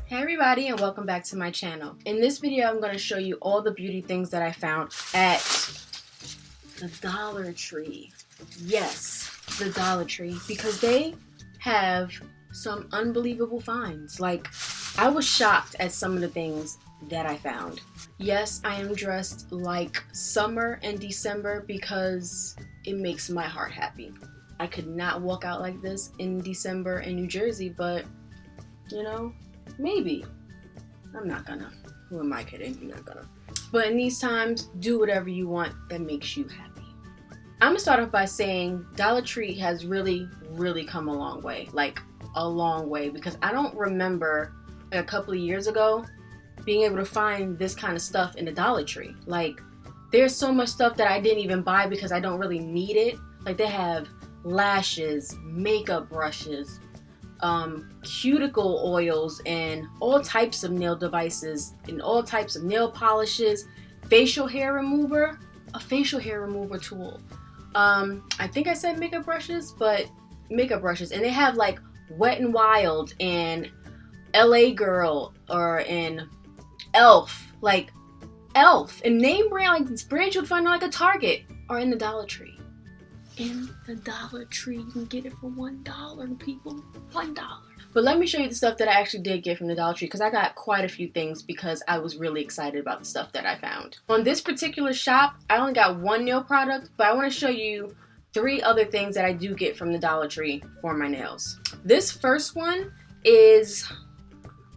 Hey everybody, and welcome back to my channel. In this video I'm going to show you all the beauty things that I found at the Dollar Tree. Yes, the Dollar Tree, because they have some unbelievable finds. Like, I was shocked at some of the things that I found. Yes, I am dressed like summer and December because it makes my heart happy. I could not walk out like this in December in New Jersey, but you know, maybe. I'm not gonna. Who am I kidding? I'm not gonna. But in these times, do whatever you want that makes you happy. I'm gonna start off by saying Dollar Tree has really come a long way. Like, a long way. Because I don't remember a couple of years ago being able to find this kind of stuff in the Dollar Tree. Like, there's so much stuff that I didn't even buy because I don't really need it. Like, they have lashes, makeup brushes, cuticle oils, and all types of nail devices, and all types of nail polishes, facial hair remover, a facial hair remover tool. I think I said makeup brushes, but makeup brushes, and they have like Wet n Wild and LA Girl and Elf, like Elf, and name brand, like this brand you would find on like a Target, are in the Dollar Tree. In the Dollar Tree, you can get it for $1, people. $1. But let me show you the stuff that I actually did get from the Dollar Tree, because I got quite a few things because I was really excited about the stuff that I found. On this particular shop, I only got one nail product, but I want to show you 3 other things that I do get from the Dollar Tree for my nails. This first one is,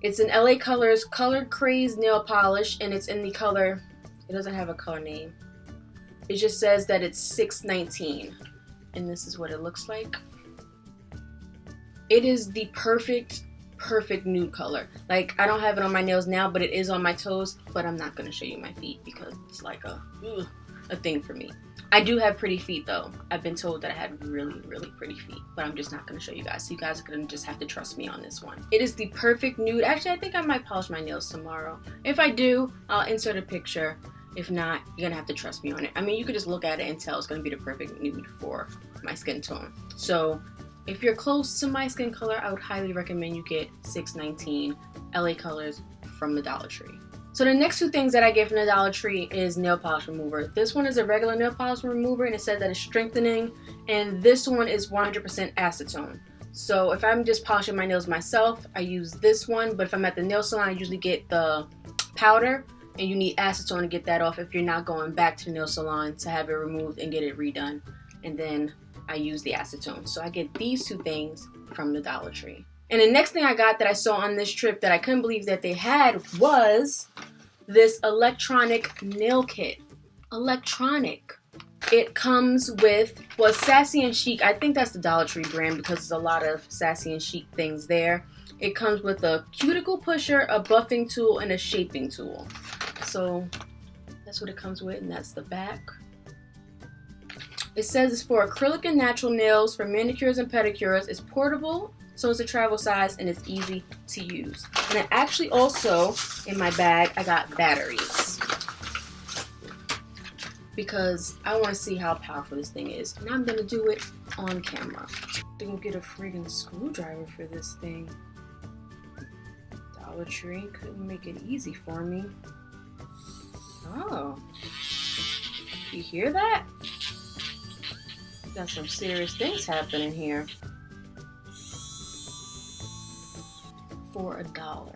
it's an LA Colors Colored Craze nail polish, and it's in the color, it doesn't have a color name. It just says that it's 619. And this is what it looks like. It is the perfect nude color. Like, I don't have it on my nails now, but it is on my toes. But I'm not gonna show you my feet because it's like a thing for me. I do have pretty feet though. I've been told that I had really pretty feet, but I'm just not gonna show you guys. So you guys are gonna just have to trust me on this one. It is the perfect nude. Actually, I think I might polish my nails tomorrow. If I do, I'll insert a picture. If not, you're gonna have to trust me on it. I mean, you could just look at it and tell it's gonna be the perfect nude for my skin tone. So if you're close to my skin color, I would highly recommend you get 619 LA Colors from the Dollar Tree. So the next 2 things that I get from the Dollar Tree is nail polish remover. This one is a regular nail polish remover, and it says that it's strengthening, and this one is 100% acetone. So if I'm just polishing my nails myself, I use this one, but if I'm at the nail salon, I usually get the powder. And you need acetone to get that off if you're not going back to the nail salon to have it removed and get it redone. And then I use the acetone. So I get these 2 things from the Dollar Tree. And the next thing I got that I saw on this trip that I couldn't believe that they had was this electronic nail kit. Electronic. It comes with, well, Sassy and Chic. I think that's the Dollar Tree brand because there's a lot of Sassy and Chic things there. It comes with a cuticle pusher, a buffing tool, and a shaping tool. So that's what it comes with, and that's the back. It says it's for acrylic and natural nails, for manicures and pedicures. It's portable, so it's a travel size, and it's easy to use. And I actually also, in my bag, I got batteries. Because I want to see how powerful this thing is. And I'm going to do it on camera. I'm going to get a freaking screwdriver for this thing. Dollar Tree couldn't make it easy for me. Oh, you hear that? Got some serious things happening here. For $1.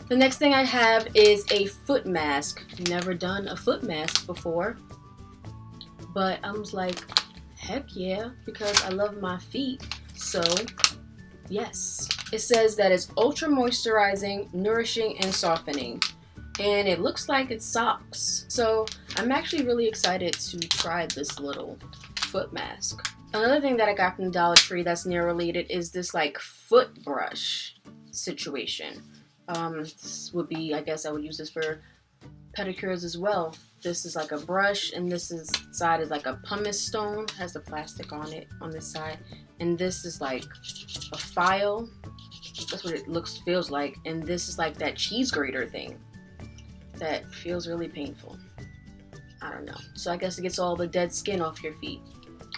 The next thing I have is a foot mask. Never done a foot mask before, but I was like, heck yeah, because I love my feet. So yes, it says that it's ultra moisturizing, nourishing, and softening. And it looks like it's socks. So I'm actually really excited to try this little foot mask. Another thing that I got from the Dollar Tree that's nail related is this like foot brush situation. This would be, I guess I would use this for pedicures as well. This is like a brush, and this side is like a pumice stone, has the plastic on it on this side. And this is like a file. That's what it feels like. And this is like that cheese grater thing that feels really painful. I don't know. So I guess it gets all the dead skin off your feet.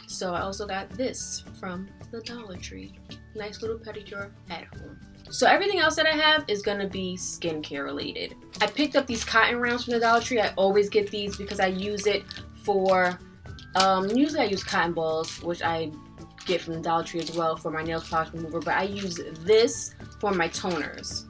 So I also got this from the Dollar Tree. Nice little pedicure at home. So everything else that I have is gonna be skincare related. I picked up these cotton rounds from the Dollar Tree. I always get these because I use it for, usually I use cotton balls, which I get from the Dollar Tree as well for my nail polish remover, but I use this for my toners.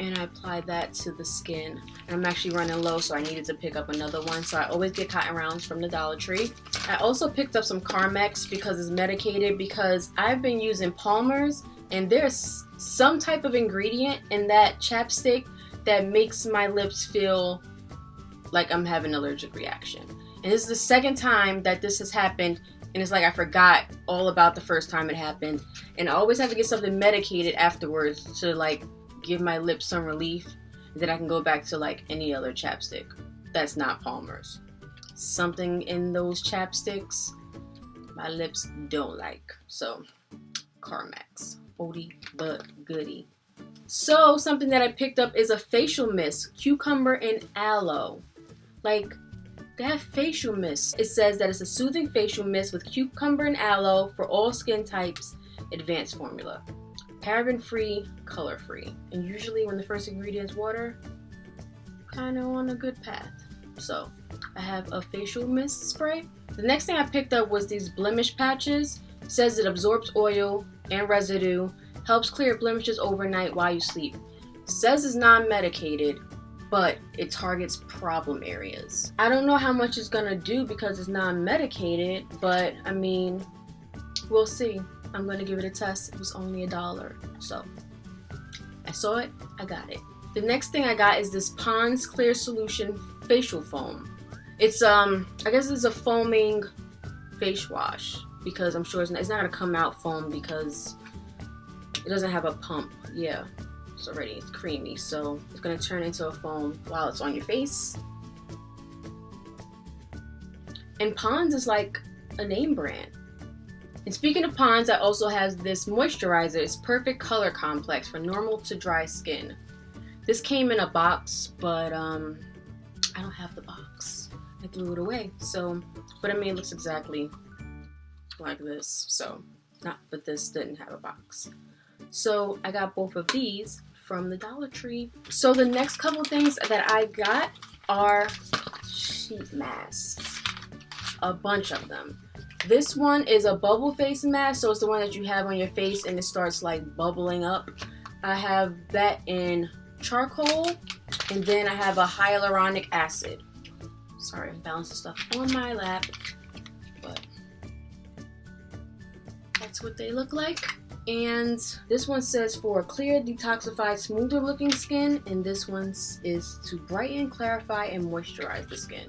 And I apply that to the skin. And I'm actually running low, so I needed to pick up another one. So I always get cotton rounds from the Dollar Tree. I also picked up some Carmex because it's medicated, because I've been using Palmer's, and there's some type of ingredient in that chapstick that makes my lips feel like I'm having an allergic reaction. And this is the second time that this has happened, and it's like I forgot all about the first time it happened. And I always have to get something medicated afterwards to like give my lips some relief, and then I can go back to like any other chapstick that's not Palmer's. Something in those chapsticks my lips don't like. So Carmex, oldie but goodie. So something that I picked up is a facial mist, cucumber and aloe. Like, that facial mist, it says that it's a soothing facial mist with cucumber and aloe for all skin types, advanced formula. Paraben-free, color-free. And usually when the first ingredient is water, kind of on a good path. So I have a facial mist spray. The next thing I picked up was these Blemish Patches. It says it absorbs oil and residue, helps clear blemishes overnight while you sleep. It says it's non-medicated, but it targets problem areas. I don't know how much it's gonna do because it's non-medicated, but I mean, we'll see. I'm gonna give it a test. It was only $1, so I saw it, I got it. The next thing I got is this Pond's Clear Solution Facial Foam. It's I guess it's a foaming face wash, because I'm sure it's not gonna come out foam because it doesn't have a pump. Yeah, it's creamy, so it's gonna turn into a foam while it's on your face. And Pond's is like a name brand. And speaking of Pond's, I also have this moisturizer. It's Perfect Color Complex for normal to dry skin. This came in a box, but I don't have the box. I threw it away. So, but I mean, it looks exactly like this. So, but this didn't have a box. So I got both of these from the Dollar Tree. So the next couple things that I got are sheet masks. A bunch of them. This one is a bubble face mask, so it's the one that you have on your face and it starts like bubbling up. I have that in charcoal, and then I have a hyaluronic acid. Sorry, I'm balancing stuff on my lap, but that's what they look like. And this one says for clear, detoxified, smoother looking skin, and this one is to brighten, clarify, and moisturize the skin.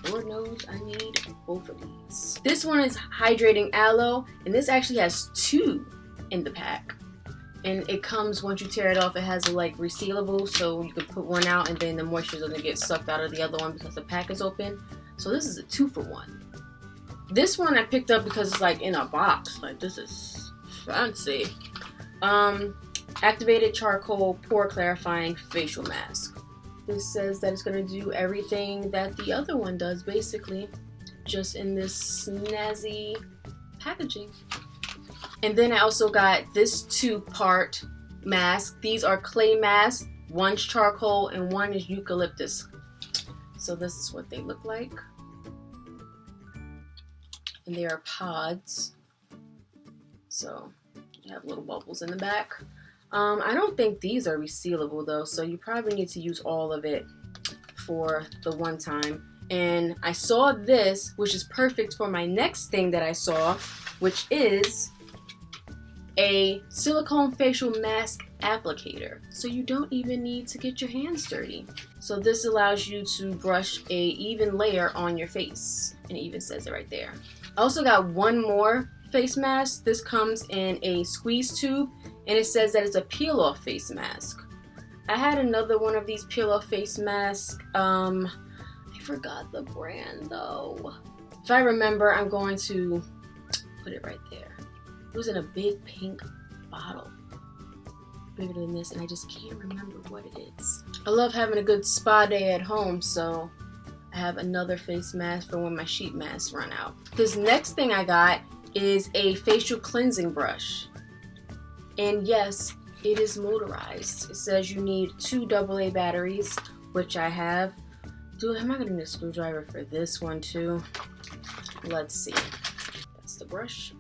Lord knows I need both of these. This one is Hydrating Aloe, and this actually has 2 in the pack. And it comes, once you tear it off, it has a like resealable, so you can put one out and then the moisture doesn't get sucked out of the other one because the pack is open. So this is a 2-for-1. This one I picked up because it's like in a box. Like, this is fancy. Activated charcoal pore clarifying facial mask. This says that it's going to do everything that the other one does, basically, just in this snazzy packaging. And then I also got this 2-part mask. These are clay masks. One's charcoal and one is eucalyptus. So this is what they look like. And they are pods. So you have little bubbles in the back. I don't think these are resealable though, so you probably need to use all of it for the one time. And I saw this, which is perfect for my next thing that I saw, which is a silicone facial mask applicator. So you don't even need to get your hands dirty. So this allows you to brush a even layer on your face. And it even says it right there. I also got one more face mask. This comes in a squeeze tube, and it says that it's a peel-off face mask. I had another one of these peel-off face masks. I forgot the brand though. If I remember, I'm going to put it right there. It was in a big pink bottle, bigger than this, and I just can't remember what it is. I love having a good spa day at home, so I have another face mask for when my sheet masks run out. This next thing I got is a facial cleansing brush. And yes, it is motorized. It says you need 2 AA batteries, which I have. Dude, am I gonna need a screwdriver for this one too? Let's see. That's the brush.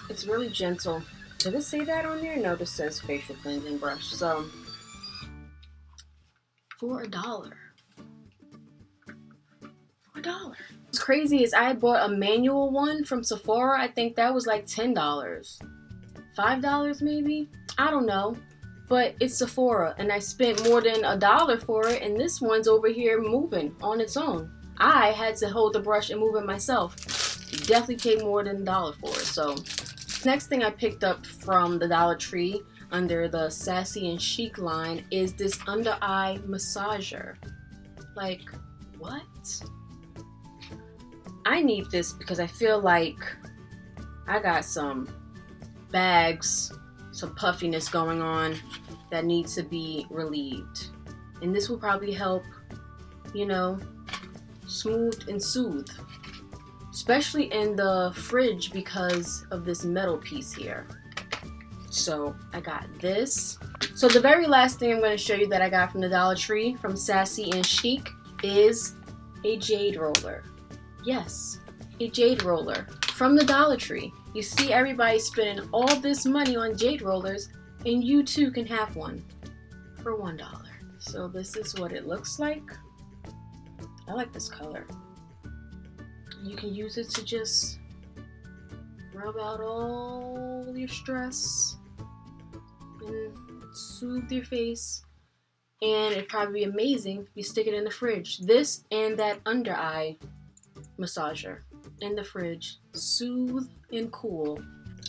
It's really gentle. Did it say that on there? No, this says facial cleansing brush. So, for $1. $1. What's crazy is I bought a manual one from Sephora. I think that was like $10. $5 maybe? I don't know. But it's Sephora and I spent more than $1 for it, and this one's over here moving on its own. I had to hold the brush and move it myself. Definitely paid more than $1 for it. So next thing I picked up from the Dollar Tree under the Sassy and Chic line is this under eye massager. Like, what? I need this because I feel like I got some bags, some puffiness going on that needs to be relieved. And this will probably help, you know, smooth and soothe. Especially in the fridge because of this metal piece here. So I got this. So the very last thing I'm going to show you that I got from the Dollar Tree from Sassy and Chic is a Jade Roller. Yes, a Jade Roller from the Dollar Tree. You see everybody spending all this money on Jade Rollers, and you too can have one for $1. So this is what it looks like. I like this color. You can use it to just rub out all your stress and soothe your face. And it'd probably be amazing if you stick it in the fridge. This and that under eye massager in the fridge. Soothe and cool.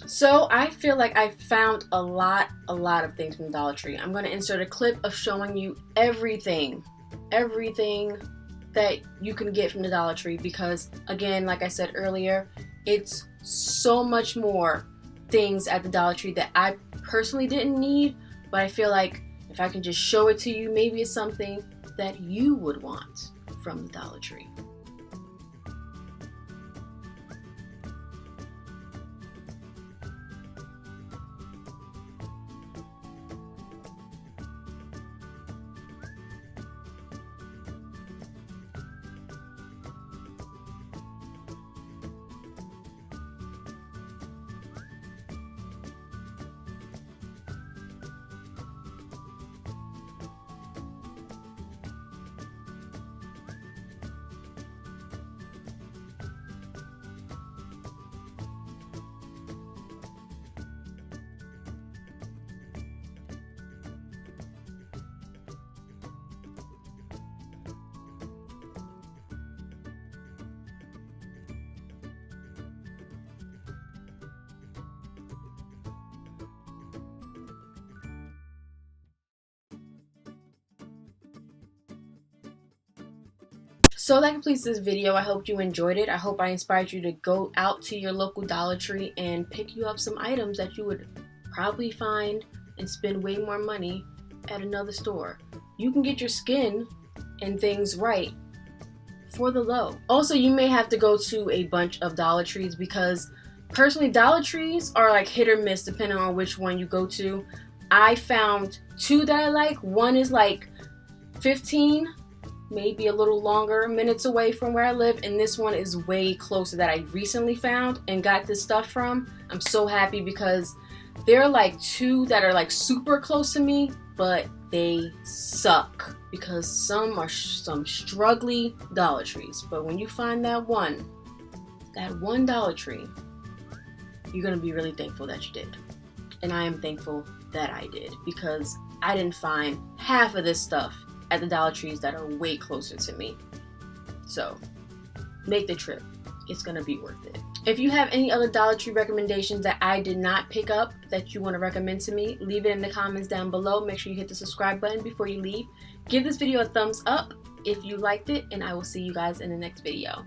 So I feel like I found a lot of things from Dollar Tree. I'm going to insert a clip of showing you everything that you can get from the Dollar Tree because, again, like I said earlier, it's so much more things at the Dollar Tree that I personally didn't need, but I feel like if I can just show it to you, maybe it's something that you would want from the Dollar Tree. So that completes this video. I hope you enjoyed it. I hope I inspired you to go out to your local Dollar Tree and pick you up some items that you would probably find and spend way more money at another store. You can get your skin and things right for the low. Also, you may have to go to a bunch of Dollar Trees because personally, Dollar Trees are like hit or miss depending on which one you go to. I found 2 that I like. One is like 15, maybe a little longer minutes away from where I live, and this one is way closer that I recently found and got this stuff from. I'm so happy because there are like 2 that are like super close to me, but they suck because some are some struggly Dollar Trees. But when you find that one Dollar Tree, you're gonna be really thankful that you did. And I am thankful that I did because I didn't find half of this stuff at the Dollar Trees that are way closer to me. So make the trip. It's gonna be worth it. If you have any other Dollar Tree recommendations that I did not pick up that you want to recommend to me, leave it in the comments down below. Make sure you hit the subscribe button before you leave. Give this video a thumbs up if you liked it, and I will see you guys in the next video.